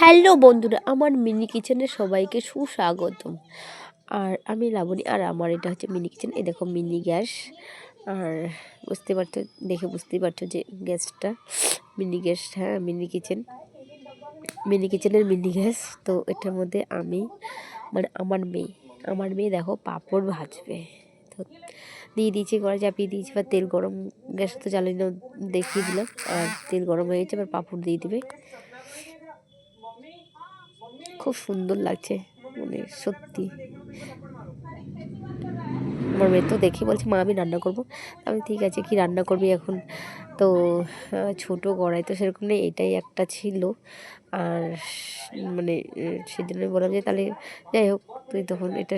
Hello বন্ধুরা, আমার mini কিচেনে সবাইকে সুস্বাগতম। আর আমি লাবণী, আর আমার এটা হচ্ছে মিনি কিচেন। এই দেখো মিনি গ্যাস, আর বুঝতে পারছো, দেখে বুঝতেই পারছো যে গ্যাসটা মিনি গ্যাস। হ্যাঁ, মিনি কিচেনের মিনি গ্যাস। তো এটার মধ্যে আমি মানে আমার মেয়ে দেখো পাঁপড় ভাজবে। তো দিয়ে দিয়েছি, কড়াই চাপিয়ে দিয়েছি, বা তেল গরম, গ্যাস তো জ্বালানো দেখিয়ে দিলাম। আর তেল গরম হয়ে গেছে, এবার পাঁপড় দিয়ে দিবে। খুব সুন্দর লাগছে, মানে সত্যি। আমার মেয়ে তো দেখি বলছে, মা আমি রান্না করবো। আমি ঠিক আছে, কি রান্না করবি এখন? তো ছোটো কড়াই তো সেরকম নেই, এটাই একটা ছিল। আর মানে সেদিন আমি বললাম যে তাহলে যাই হোক, তুই তখন এটা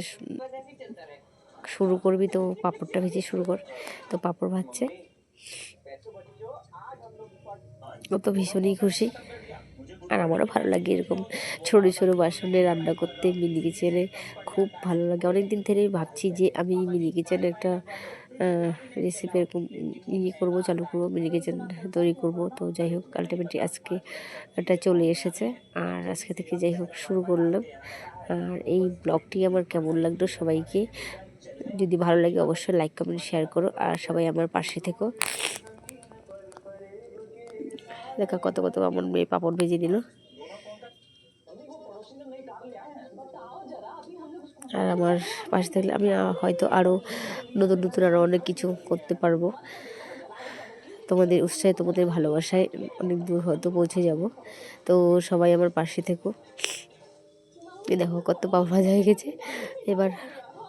শুরু করবি, তো পাঁপড়টা ভেজে শুরু কর। তো পাঁপড় ভাজছে, ও তো ভীষণই খুশি। আর আমারও ভালো লাগে এরকম ছোটো ছোটো বাসনে রান্না করতে। মিনি কিচেনে খুব ভালো লাগে। অনেক দিন ধরেই ভাবছি যে আমি মিনি কিচেনে একটা রেসিপি এরকম করবো, চালু করবো, মিনি কিচেন তৈরি করব। তো যাই হোক, আলটিমেটলি আজকে এটা চলে এসেছে, আর আজকে থেকে যাই হোক শুরু করলাম। আর এই ব্লগটি আমার কেমন লাগলো সবাইকে যদি ভালো লাগে অবশ্যই লাইক কমেন্ট শেয়ার করো, আর সবাই আমার পাশে থেকো। দেখা কত কত আমার মেয়ে পাঁপড় ভেজে নিল। আর আমার পাশে থাকলে আমি হয়তো আরও নতুন নতুন আরও অনেক কিছু করতে পারবো। তোমাদের উৎসাহে, তোমাদের ভালোবাসায় অনেক দূর হয়তো পৌঁছে যাব। তো সবাই আমার পাশে থেকো। দেখো কত পাঁপড় ভাজা হয়ে গেছে। এবার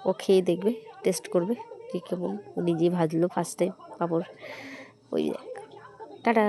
ও খেয়ে দেখবে, টেস্ট করবে যে কেমন। ও নিজেই ভাজলো ফার্স্ট টাইম পাঁপড়। ওই দেখ, টাটা।